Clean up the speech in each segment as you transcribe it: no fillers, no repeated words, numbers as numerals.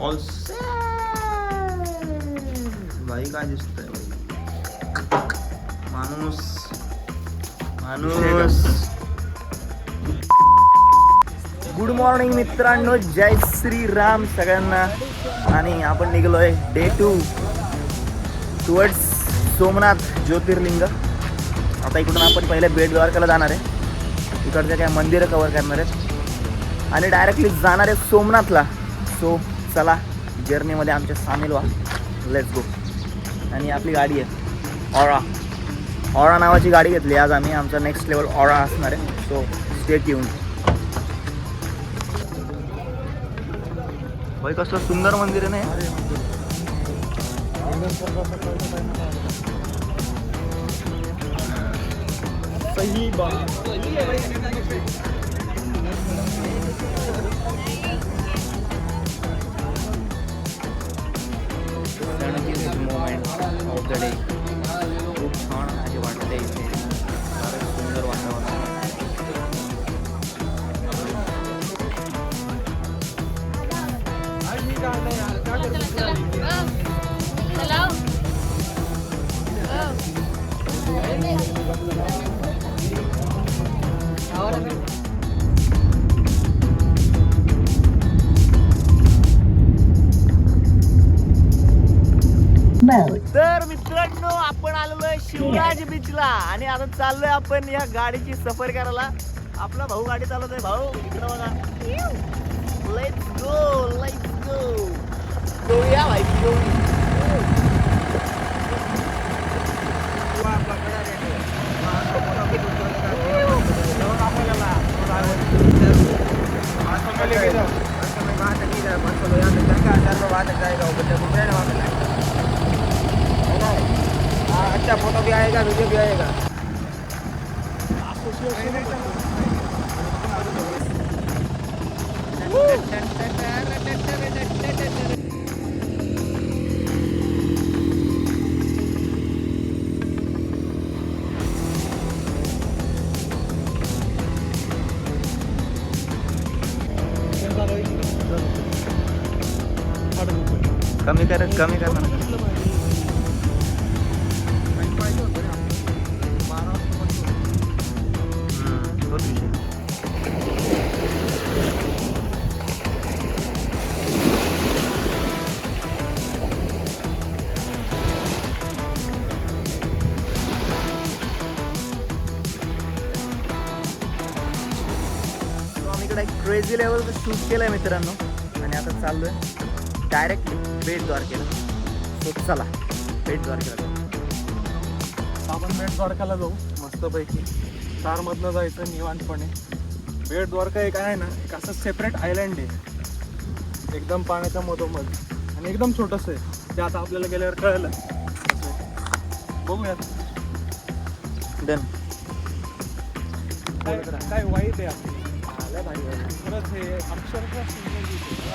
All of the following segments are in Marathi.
ऑल भाई काय दिसतंय माणूस माणूस. गुड मॉर्निंग मित्रांनो, जय श्री राम सगळ्यांना. आणि आपण निघलोय डे 2 टुवर्ड्स सोमनाथ ज्योतिर्लिंग. आता इकडून आपण पहिले बेट द्वारकाला जाणार आहे. इकडचे काय मंदिरं कव्हर करणार आहेत आणि डायरेक्टली जाणार आहे सोमनाथला. सो चला जर्नीमध्ये आमच्या सामील व्हा. Let's go. आणि आपली गाडी आहे ऑरा नावाची गाडी घेतली आज आम्ही. आमचा नेक्स्ट लेवल ऑरा असणार आहे. So stay tuned. भाई कसलं सुंदर मंदिर आहे ना. सही बात. मोमेंट ऑफ द डे खूप छान असे वाटते इथे. सुंदर वातावरण. तर मित्रांनो, आपण आलेलो आहे शिवराज बीचला आणि आता चाललोय आपण या गाडीची सफर करायला. आपला भाऊ गाडी चालवतोय. भाऊ इकडं बघा. Let's go let's go. गोया भाई गो. अच्छा फोटो भी आएगा, वीडियो भी आएगा. कमी कर ना. आम्ही इकडे एक क्रेझी लेवलचं शूट केलं आहे मित्रांनो. आणि आता चाललो आहे डायरेक्ट बेट द्वारकेला. सो चला बेट द्वारकेला जाऊ. आपण बेट द्वारकाला जाऊ मस्तपैकी. कारमधनं जायचं निवांतपणे. बेट द्वारका एक आहे ना, एक असं सेपरेट आयलँड आहे एकदम पाण्याच्या मधोमध आणि एकदम छोटंसं आहे. ते आता आपल्याला गेल्यावर कळलं. बघूयात. डन. काय वाईट आहे आपली. आल्या भारी खरंच हे अक्षरशः सुंदर दिसतं.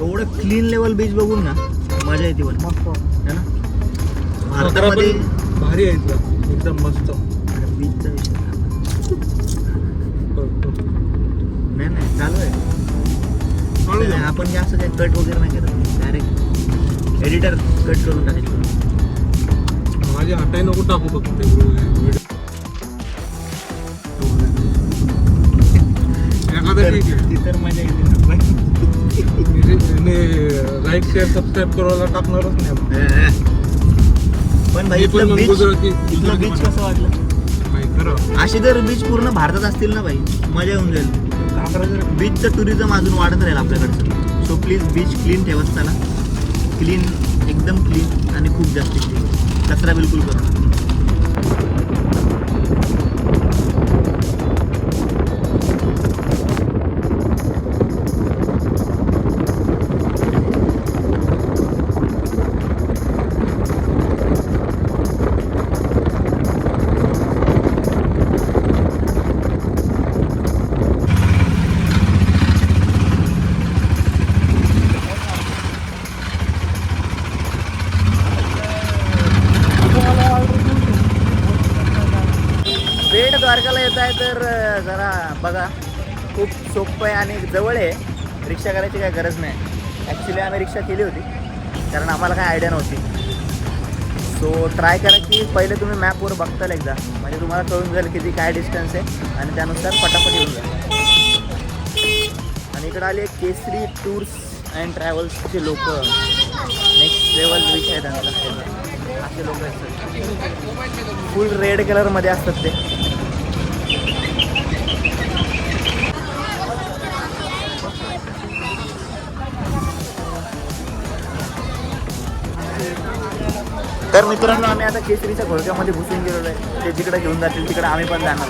एवढं क्लीन लेवल बीच बघून ना मजा येते. पण है ना, भारतामध्ये भारी आहे इथलं एकदम मस्त. बीचचा विषय नाही चालू आहे. आपण जास्त काही कट वगैरे नाही करत. डायरेक्ट एडिटर कट करून टाकायचं. माझी हटाई नको टाकू फक्त. ती तर मजा येते. लाईक शेअर सबस्क्राईब करायला टाकणारच नाही. पण भाई इथलं बीच कसं वाटलं. असे जर बीच पूर्ण भारतात असतील ना भाई, मजा येऊन जाईल. बीचचं टुरिझम अजून वाढत राहील आपल्याकडचं. सो प्लीज बीच क्लीन ठेवत चला. क्लीन, एकदम क्लीन आणि खूप जास्त क्लीन. कचरा बिलकुल करू नका. द्वारकाला येत आहे तर जरा बघा, खूप सोपं आहे आणि जवळ आहे. रिक्षा करायची काही गरज नाही. ॲक्च्युली आम्ही रिक्षा केली होती कारण आम्हाला काही आयडिया नव्हती. सो ट्राय करा की पहिले तुम्ही मॅपवर बघताल एकदा, म्हणजे तुम्हाला कळून जाईल किती काय डिस्टन्स आहे आणि त्यानुसार पटापट येऊन जाईल. आणि इकडे आले केसरी टूर्स अँड ट्रॅव्हल्सचे लोक. नेक्स्ट लेवल विषय आहे त्यांचा. असे लोक असतात, फुल रेड कलरमध्ये असतात ते. तर मित्रांनो, आम्ही आता केसरीच्या घोळक्यामध्ये घुसून गेलेलो आहे. ते जिकडे घेऊन जातील तिकडे आम्ही पण जाणार,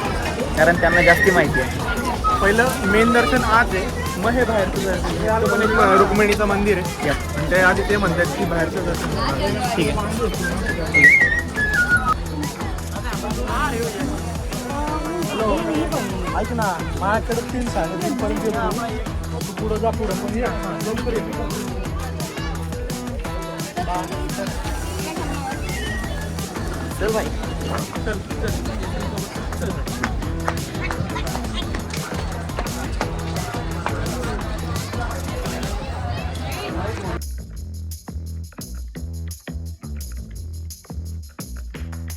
कारण त्यांना जास्ती माहिती आहे. पहिलं मेन दर्शन आज आहे, मग हे बाहेरचं दर्शन. हे आलं पण एक रुक्मिणीचं मंदिर आहे. ते आधी ते म्हणतात की बाहेरचं दर्शन. ठीक आहे. हॅलो, ऐक ना, माझ्याकडे 3-3:30 पर्यंत येतो. तू पुढं जा, पुढं पण या लवकर ये. चल भाई, चल चल चल.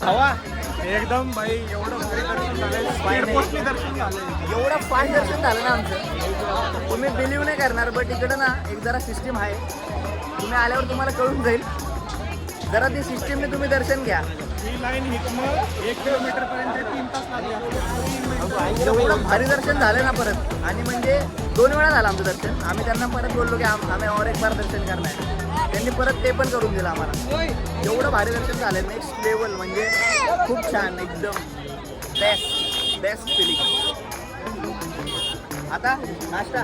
हवा एकदम भाई, एवढं भारी दर्शन झालंय. स्पीड पोस्टनी दर्शन झालंय. एवढं फास्ट दर्शन झालं ना आमचं, तुम्ही बिलीव्ह नाही करणार. बट इकडं ना एक जरा सिस्टीम आहे, तुम्ही आल्यावर तुम्हाला कळून जाईल. जरा ती सिस्टीमने तुम्ही दर्शन घ्या. ही लाईन इथनं 1 किलोमीटर पर्यंत 3 तास लागले. एवढं भारी दर्शन झालं ना परत. आणि म्हणजे 2 वेळा झालं आमचं दर्शन. आम्ही त्यांना परत बोललो की आम्ही और एक बार दर्शन करणार. त्यांनी परत ते पण करून दिलं आम्हाला. एवढं भारी दर्शन झालं, नेक्स्ट लेवल. म्हणजे खूप छान, एकदम बेस्ट फिलिंग. आता नाश्ता.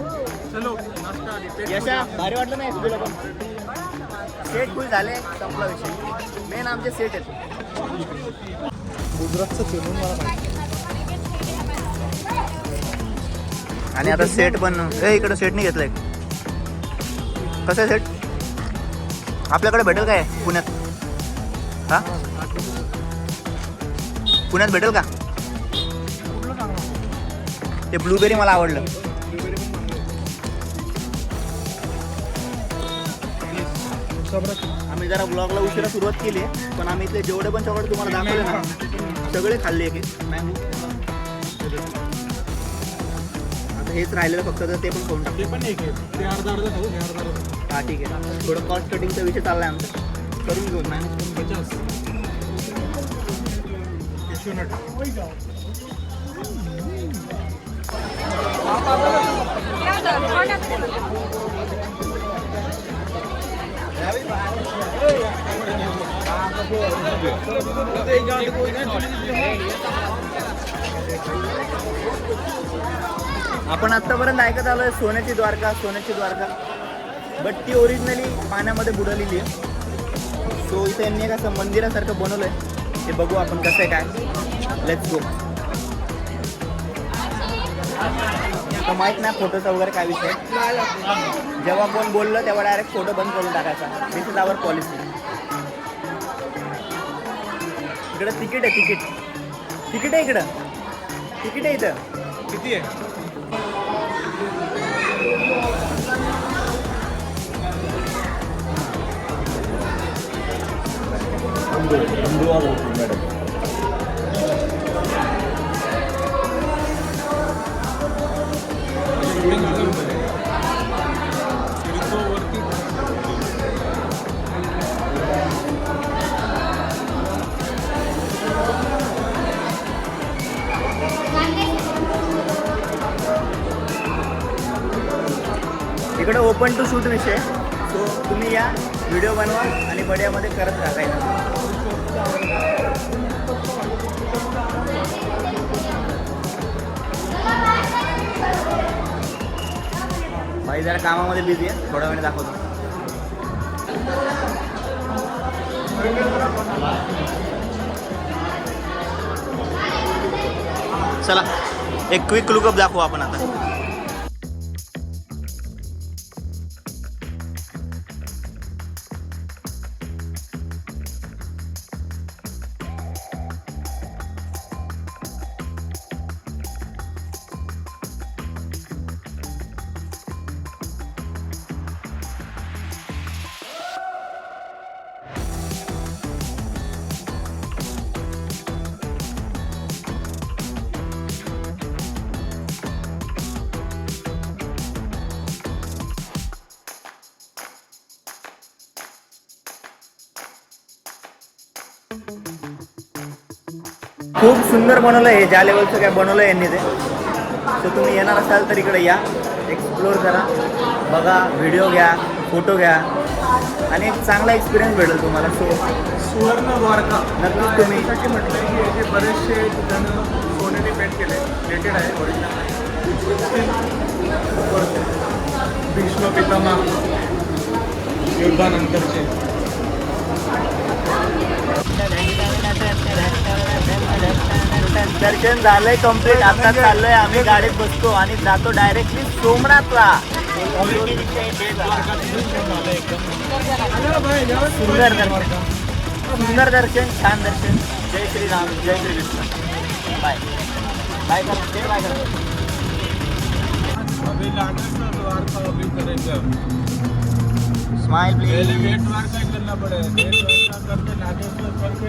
चलो नाश्ता आधी. यशा भारी वाटलं नाही तुला पण? सेट फुल झाले, संपला विषय. मेन आमचे सेट आहेत. गुजरातचं फिरून मला माहिती. आणि आता सेट पण इकडं सेट नाही घेतलंय. कसं आहे सेट? आपल्याकडे भेटेल काय पुण्यात? हा, पुण्यात भेटेल का? ते ब्लूबेरी मला आवडलं. आम्ही जरा ब्लॉगला उशिरा सुरुवात केली आहे, पण आम्ही इथले जेवढे पण चॉकलेट तुम्हाला दाखवले ना सगळे खाल्ले. एक मँगो आता हेच राहिलेलं फक्त, तर ते पण खाऊन टाकले. ते पण एक आहे, ते अर्धा खाऊ. हे अर्धा. हा ठीक आहे. थोडं कॉस्ट कटिंगचा विषय चाललाय आमचा, करून घेऊ मॅनेज करून. 50 कॅश्यूनट. आपण आत्तापर्यंत ऐकत आलोय सोन्याची द्वारका. बट ती ओरिजिनली पाण्यामध्ये बुडवलेली आहे. सो इथे यांनी एक असं मंदिरासारखं बनवलंय. ते बघू आपण कसं आहे काय. Let's go. तर माहीत नाही फोटोचा वगैरे काय विषय. जेव्हा कोण बोललं तेव्हा डायरेक्ट फोटो बंद करून टाकायचा. दिस इज आवर पॉलिसी. इकडं तिकीट आहे. तिकीट आहे इकडं. तिकीट आहे इथं. किती आहे? मॅडम. इकडे ओपन टू शूट विषय. सो तुम्ही या, व्हिडिओ बनवा आणि बड्यामध्ये करत राहा काही ना. भाई जरा कामामध्ये बिझी आहे, थोडा वेळ दाखवतो. चला एक क्विक लुकअप दाखवू आपण आता. खूप सुंदर बनवलं आहे, ज्या लेवलचं काय बनवलं आहे यांनी ते. सो तुम्ही येणार असाल तर इकडे या, एक्सप्लोअर करा, बघा, व्हिडिओ घ्या, फोटो घ्या आणि एक चांगला एक्सपिरियन्स भेटेल तुम्हाला. सो सुवर्ण द्वारका नक्कीच तुम्ही यासाठी म्हटलं की याचे बरेचसे ठिकाणं सोन्याने पेंट केले, रेटेड आहे ओरिजिनल. भीष्म पितामह युद्धानंतरचे. दर्शन झालंय कम्प्लीट. आता चाललोय आम्ही, गाडीत बसतो आणि जातो डायरेक्टली सोमनाथला. सुंदर दर्शन, सुंदर दर्शन, छान दर्शन. जय श्रीराम, जय श्री कृष्ण. बाय बाय करा, बाय करा. अभी नागेश्वर द्वारका अभी करेंगे. Smile please. बेट द्वारका करना पड़ेगा. बेट द्वारका करके नागेश्वर करके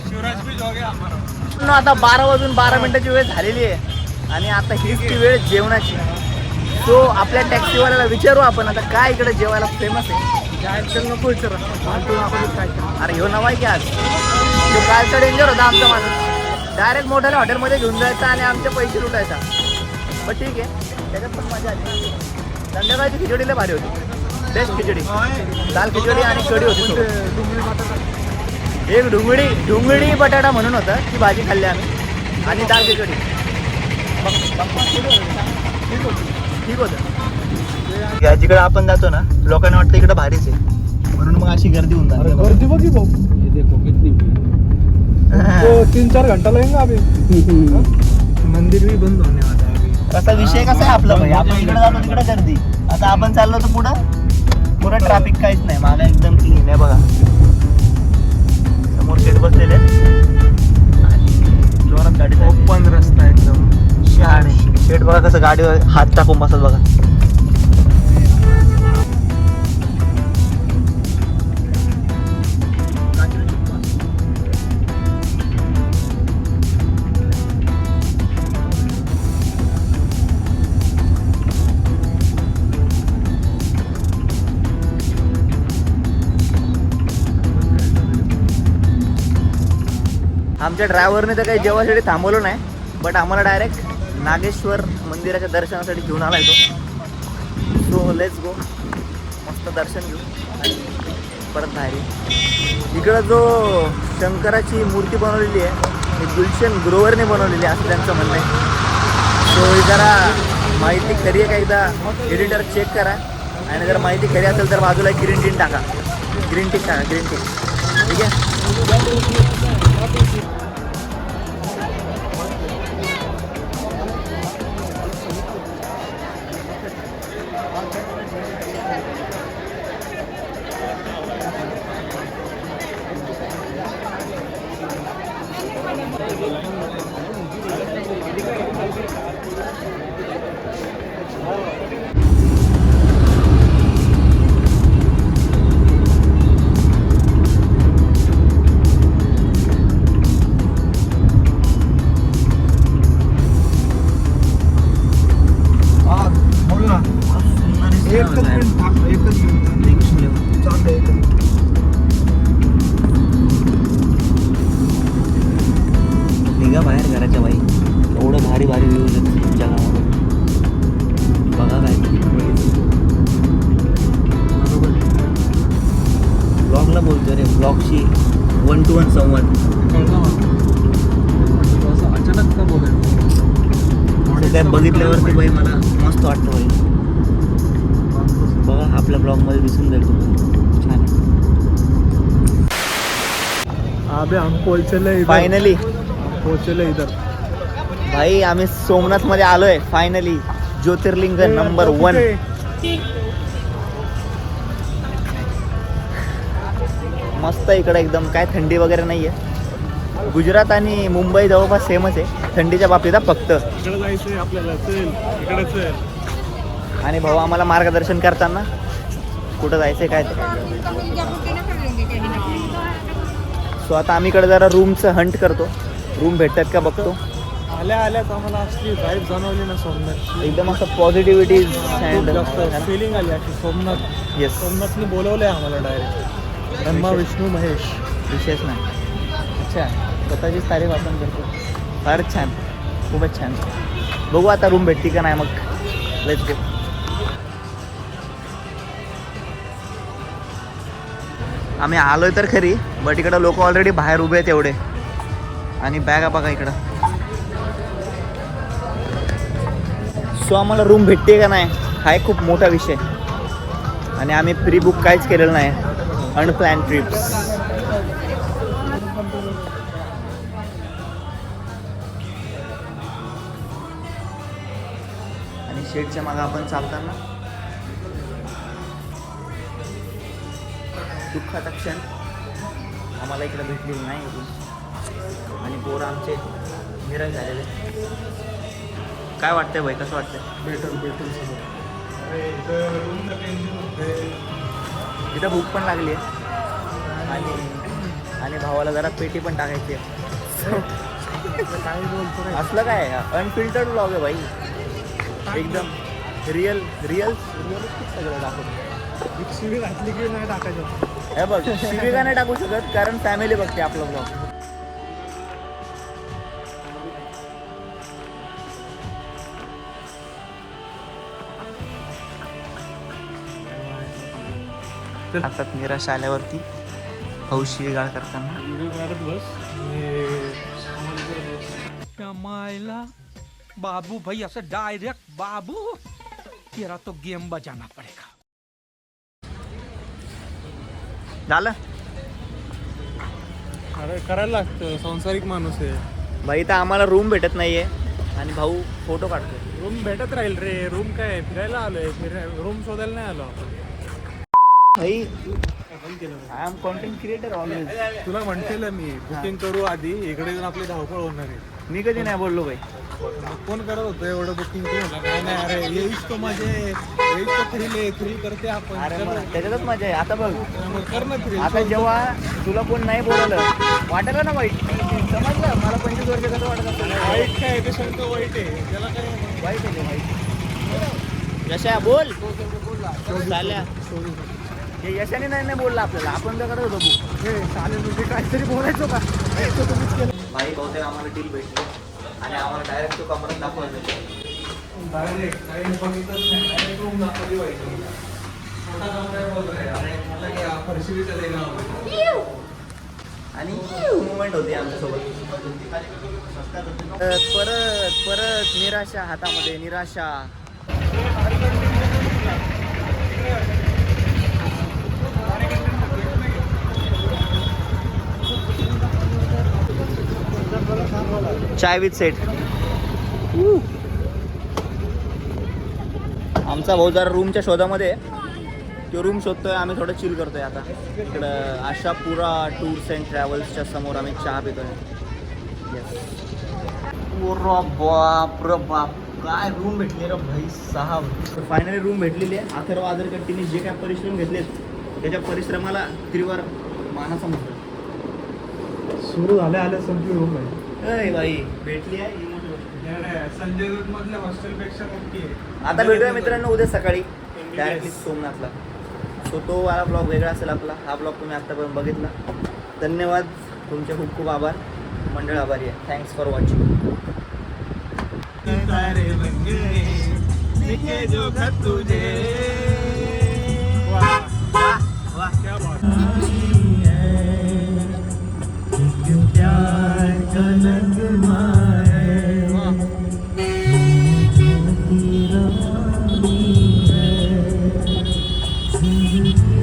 शिवराज बीच हो गया हमारा. आता 12 वाजून 12 मिनिटाची वेळ झालेली आहे आणि आता हीच ती वेळ जेवणाची. सो आपल्या टॅक्सीवाल्याला विचारू आपण आता काय इकडे जेवायला फेमस आहे. जायचं नको विचारा. काय अरे ह्यो नवा आहे की आज तो कालचा डेंजर होता आमचा माणूस. डायरेक्ट मोठ्याला हॉटेलमध्ये घेऊन जायचा आणि आमचे पैसे लुटायचा. पण ठीक आहे, त्याच्यात पण मजा आली. संध्याकाळची खिचडी लय भारी होती, बेस्ट खिचडी. दाल खिचडी आणि कढी होती सोबत. एक ढुंगळी बटाटा म्हणून होतं, ती भाजी खाल्ली आम्ही आणि दाल खिचडी. ठीक होतं. जिकडे आपण जातो ना, लोकांना वाटतं इकडे भारीच आहे म्हणून मग अशी गर्दी होऊन जाते. गर्दी बघी भाऊ. ये देखो कितनी 3-4 घंटा लगेगा अभी. मंदिर भी बंद होने वाला है. कसा विषय कसा आहे आपला भाई, आपण इकडे जातो तिकडे गर्दी. आता आपण चाललो तर पुढं ट्रॅफिक काहीच नाही, मागे एकदम क्लीन आहे बघा. समोर शेट बसलेले आणि जोरात गाडी ओपन रस्ता एकदम शहाणे. शेट बघा कसं गाडीवर हात टाकून बसत बघा. आमच्या ड्रायव्हरने तर काही जेवायसाठी थांबवलं नाही, बट आम्हाला डायरेक्ट नागेश्वर मंदिराच्या दर्शनासाठी घेऊन आला तो. So let's go. मस्त दर्शन घेऊ आणि परत बाहेर. इकडं जो शंकराची मूर्ती बनवलेली आहे ही गुलशन ग्रोवरने बनवलेली आहे असं त्यांचं म्हणणं आहे. सो जरा माहिती खरी आहे का एकदा एडिटर चेक करा आणि जर माहिती खरी असेल तर बाजूला ग्रीन टी टाका. ग्रीन टी टाका, ग्रीन टी. ठीक आहे. निघा बाहेर घराच्या बाई, एवढं भारी भारी व्ह्यूज आहेत तुमच्या गावावर. बघा काय ब्लॉगला बोलतो रे, ब्लॉगशी 1-to-1 संवाद. अचानक का बोलायचं काय बघितल्यावरती बाई मला मस्त वाटतं बाई. बघा आपल्या ब्लॉगमध्ये दिसून जाईल तुम्हाला. छान. अबे हम पहुंचले फायनली पोहोचले इधर भाई. आम्ही सोमनाथ मध्ये आलोय फायनली. ज्योतिर्लिंग नंबर 1. मस्त इकडे एकदम. काय थंडी वगैरे नाहीये. गुजरात आणि मुंबई जवळपास सेमच आहे थंडीच्या बाबतीत फक्त. इकडे जायचंय आपल्याला. चल इकडे चल. आणि भाऊ आम्हाला मार्गदर्शन करताना कुठं जायचंय काय ते. सो आता आम्ही इकडे जरा रूमचं हंट करतो. रूम भेटतात का बघतो. आल्या आल्याच आम्हाला असली वाईब जाणवली ना सोमनाथ. एकदम असं पॉझिटिव्हिटी खूप जास्त फिलिंग आली अशी सोमनाथ. येस. सोमनाथने बोलवलंय आम्हाला डायरेक्ट. ब्रह्मा विष्णू महेश. विशेष नाही. अच्छा, स्वतःचीच तारीफ आपण करतो. फारच छान, खूपच छान. बघू आता रूम भेटती का नाही मग. Let's go. आम्ही आलोय तर खरी, बट इकडं लोक ऑलरेडी बाहेर उभे आहेत एवढे. आणि बॅगा बघा इकडं. सो आम्हाला रूम भेटते का नाही हा एक खूप मोठा विषय. आणि आम्ही प्री बुक काहीच केलेलं नाही. Unplanned trips. आणि शेडच्या मागं आपण चालताना दुःखाचा क्षण आम्हाला इकडे भेटलेलं नाही अजून. आणि पोरं आमचे निराश झालेले. काय वाटतंय भाई, कसं वाटतंय? भेटून सगळं. तिथं भूक पण लागली आहे. आणि भावाला जरा पेटी पण टाकायची आहे. काय बोलतो रे? असलं काय अनफिल्टर्ड व्लॉग आहे भाई. एकदम रिअल सगळं दाखवतो. एक शिडी घातली की नाही टाकायचं. हे बघ, शिवी का नाही टाकू शकत कारण फॅमिली बघते आपलं ब्लॉग. हातात निराशा आल्यावरती हौशी गाळ करताना मायला बाबू भाई असं डायरेक्ट बाबू तेरा तो गेम बजाना पडेगा. झालं अरे करायला लागतं, संसारिक माणूस आहे. भाई तर आम्हाला रूम भेटत नाहीये आणि भाऊ फोटो काढतोय. रूम भेटत राहील रे. रूम काय फिरायला आलोय, रूम शोधायला नाही आलो आपण. भाई I am content creator always. तुला म्हणतेल मी बुकिंग करू आधी, इकडे येऊन आपली धावपळ होणार आहे. मी कधी नाही बोललो भाई. मग कोण करत होतं एवढं बुकिंग? तू म्हणला नाही नाही अरे येईस तो मजा आहे, येईस तो थ्रिल करते आपण. अरे मग त्याच्यातच मजा आहे. आता बघ, मग कर ना थ्रिल. आता जेव्हा तुला कोण नाही बोलवलं वाटलं ना वाईट. समजलं मला 25 वर्ष कसं वाटत असेल. वाईट काय ते शंक वाईट आहे, त्याला काय वाईट आहे ते, वाईट. यशा बोल. चाल्या हे यशाने नाही बोलला आपल्याला. आपण तर करत होतो बुक. हे चालेल म्हणजे काहीतरी बोलायचो का? तुम्हीच केलं. भाई बहुतेक आम्हाला डील भेटली आणि आम्हाला डायरेक्ट तो कमरात दाखवायचा. डायरेक्ट काही बघितच नाही, डायरेक्ट रूम दाखवली पाहिजे. मोठा कमरा बोलतोय आणि मला की फरशीचा देणं हवं. आणि मुवमेंट होती आमच्यासोबत. परत निराशा हातामध्ये. निराशा. चाय विथ सेट. आमचा भाऊ जरा रूमच्या शोधामध्ये आहे. तो रूम शोधतोय, आम्ही थोडं चिल करतोय. आता इकडं आशापुरा टूर्स अँड ट्रॅव्हल्सच्या समोर आम्ही चहा पितोय. बाप रे बाप, काय रूम भेटली रे भाई. 6 फायनली रूम भेटलेली आहे. अथर्व आदरकट्टीने जे काय परिश्रम घेतलेत त्याच्या परिश्रमाला त्रिवार मानाचा म्हणतो. सुरू झाल्या आल्या संपली रूम आहे. अय बाई भेटली आहे ही मोठी गोष्ट. संजय दूत मधल्या हॉस्टेलपेक्षा मोठी आहे. आता भेटूया मित्रांनो उद्या सकाळी डायरेक्टली सोमनाथला. सो तो वाला ब्लॉग वेगळा असेल आपला. हा ब्लॉग तुम्ही आत्तापर्यंत बघितला. धन्यवाद, तुमचे खूप खूप आभार. मंडळ आभारी आहे. Thanks for watching. क्या बात.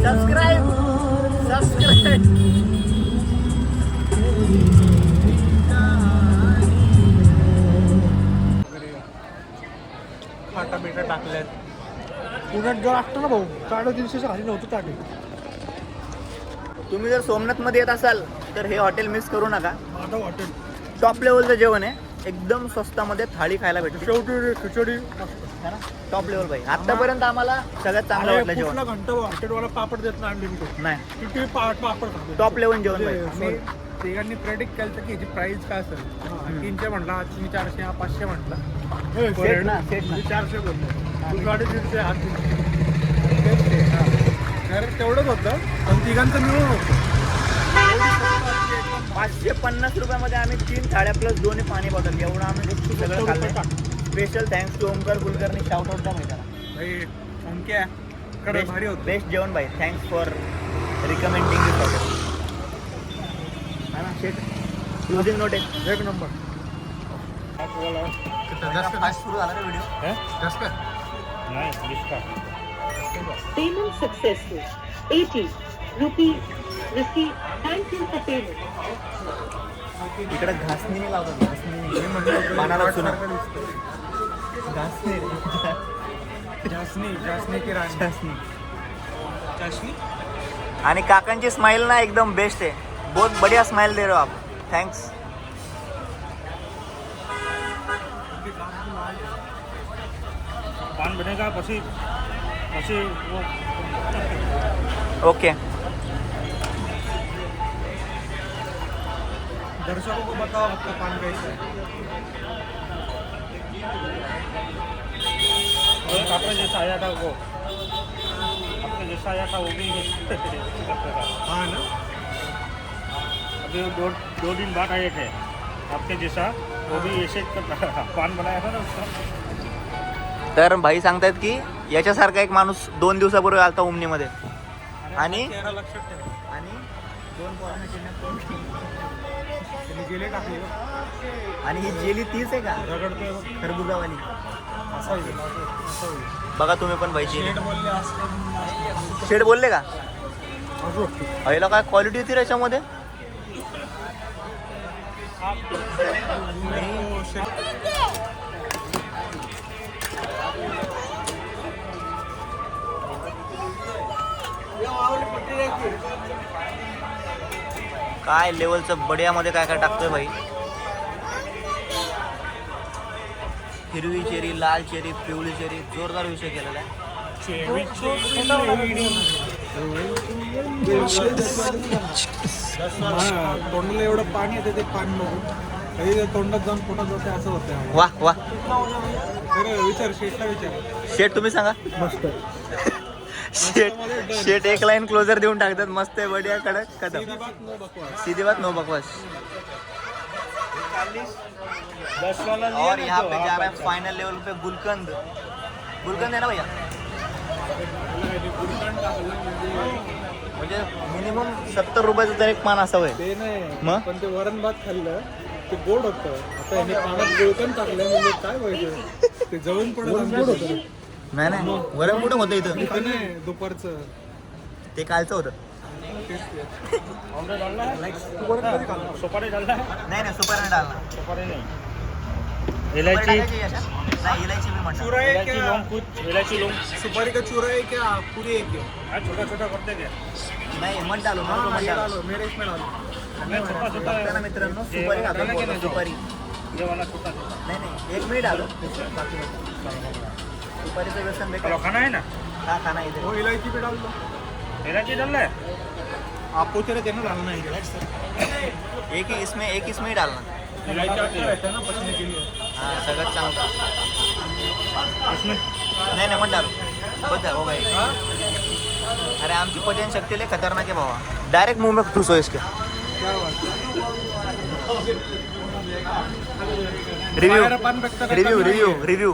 सबस्क्राईब. फाटा बिटा टाकल्यात. पुण्यात जर असतं ना भाऊ 350 खाली नव्हतं ताटे. तुम्ही जर सोमनाथमध्ये येत असाल तर हे हॉटेल मिस करू नका. आता हॉटेल टॉप लेवलचं जेवण आहे. एकदम स्वस्तामध्ये थाळी खायला भेटते. शेवटी खिचडी टॉप लेवल भाई. आतापर्यंत आम्हाला सगळ्यात चांगलं वाटलं जेवण. कुठला घंटा हॉटेलवाला पापड देत नाही अनलिमिटेड. नाही, किती पापड खातो. टॉप लेवल जेवण भाई. आम्ही तिघांनी प्रेडिक्ट केलं होतं की याची प्राईस काय असेल. 300 म्हटला, 400 हा 500 म्हटला. सेट ना, सेट ना. 400 बोललो. 350 हा 300. तर तेवढंच होतं पण तिघांचं मिळून होतं. 550 रुपयामध्ये आम्ही 3 थाळ्या प्लस 2 पाणी बॉटल एवढं आम्ही सगळं खाल्लं. Special thanks to Omkar Kulkarni. Shout out द्या माहिती भाई ओमक्या कडे भारी होतं. बेस्ट जेवण भाई. Thanks for recommending this hotel. हा ना शेट. क्लोजिंग नोट आहे. एक नंबर. फास्ट सुरू झाला का video? Payment successful. 80 rupees received. Thank you for payment. इकडे घासणी लावतात. घासणी पानाला चुना. घासणी जासने की राणी. घासणी. चाशनी. आणि काकांची स्माइल ना एकदम बेस्ट आहे. बहुत बढ़िया स्माइल दे रहे हो आप. थँक्स. पान बनेगा पसी वो ओके. दर्शकों को बताओ आपका पान कैसा है. और आपका जैसा आया था वो आपका जैसा आया था वो भी हाँ ना. अभी दो दिन बाद आए थे आपके जैसा वो भी ऐसे पान बनाया था ना उसका. तर भाई सांगतायत की याच्यासारखा एक माणूस 2 दिवसापूर्वी आलता उमनीमध्ये आणि चेहरा लक्षात ठेवा. आणि 2 पोरांना kidnap करून त्यांनी गेले टाकले. आणि ही जेली तीच आहे का रगडतोय बघ. खरबुजावाली? असं होईल. असं होईल. बघा तुम्ही पण भाई जेली. शेड बोलले असले. शेड बोलले का? असं पहिला काय क्वालिटी होती रे याच्यामध्ये? काय लेवलचं बड्यामध्ये काय काय टाकतोय भाई. हिरवी चेरी, लाल चेरी, पिवळी चेरी, जोरदार विषय केलेला आहे. तोंडाला एवढं पाणी येते ते पाणी बघून काही तोंडात जाऊन पोटात जाते असं होतं. वा वा. विचार शेटला विचार. शेट तुम्ही सांगा. मस्त. शेट एक लाईन क्लोजर देऊन टाकतात. मस्त आहे. बढिया कडक खतम. सीधी बात नो बकवास. और यहाँ पे जा रहा है फाइनल लेवल पे गुलकंद. गुलकंद है ना भैया? म्हणजे मिनिमम 70 रुपयाचं तर एक पान असावं. ते नाही मग? पण ते वरण भात खाल्लं ते गोड होतं. आता याने पाण्यात गुळकण टाकलं म्हणजे काय व्हायचं. ते जळून पडत गोड होतं. नाही नाही वरण कुठं होतं इथं? इथं नाही दुपारचं. ते कालचं होतं. सुपारी डालना है. नाही नाही सुपारी नाही डालणार. सुपारी नहीं. सुपारी इलायची टाकायची याच्यात? नाही इलायची मी म्हणतो. चुरा है इलायची क्या? लौंग कुछ इलायची लौंग सुपारी का चूरा है क्या? पूरी है क्या? आज छोटा छोटा करते क्या नाही मत डालो. नको मत ये डालो. डालो मेरे इसमें डालो. मैं छोटा छोटा बघता ना मित्रांनो सुपारी खातो बोलतो, सुपारी. ये वाला छोटा छोटा नाही नाही एक मिनिट आलो. सुपारीचं व्यसन बेकार. खाना है ना. हा खाना इथे. वो इलायची भी डाल दो. इलायची डालना है. आप पूछ रहे थे ना डालना है. एक ही इसमें ही डालना. इलायची अच्छा रहता है ना पचने के लिए. हाँ सगळ्यात चांगलं. इसमें नाही नाही मत डालो. बस हो भाई. अरे आमची पचन शक्ती लय खतरनाक आहे भावा. डायरेक्ट मुंह में ठुसो इसके. क्या बात है. रिव्ह्यू बाहेर पान बघता का रिव्ह्यू कमी रिव्ह्यू नाहीये? रिव्ह्यू.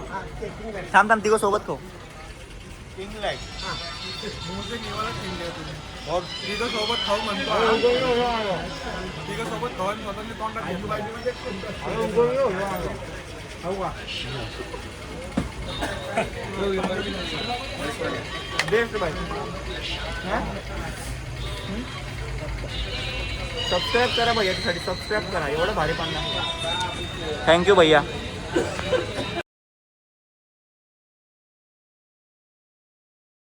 थांब थांब तिघं सोबत खाऊ. और तिघं सोबत खाऊ म्हणतो. तिघं सोबत खाऊ आणि स्वतःच्या तोंडात घेतलं पाहिजे. खाऊ का? बेस्ट भाई. सबस्क्राईब करा भैया. याच्यासाठी सबस्क्राईब करा. एवढं भारी पान. थँक्यू भैया.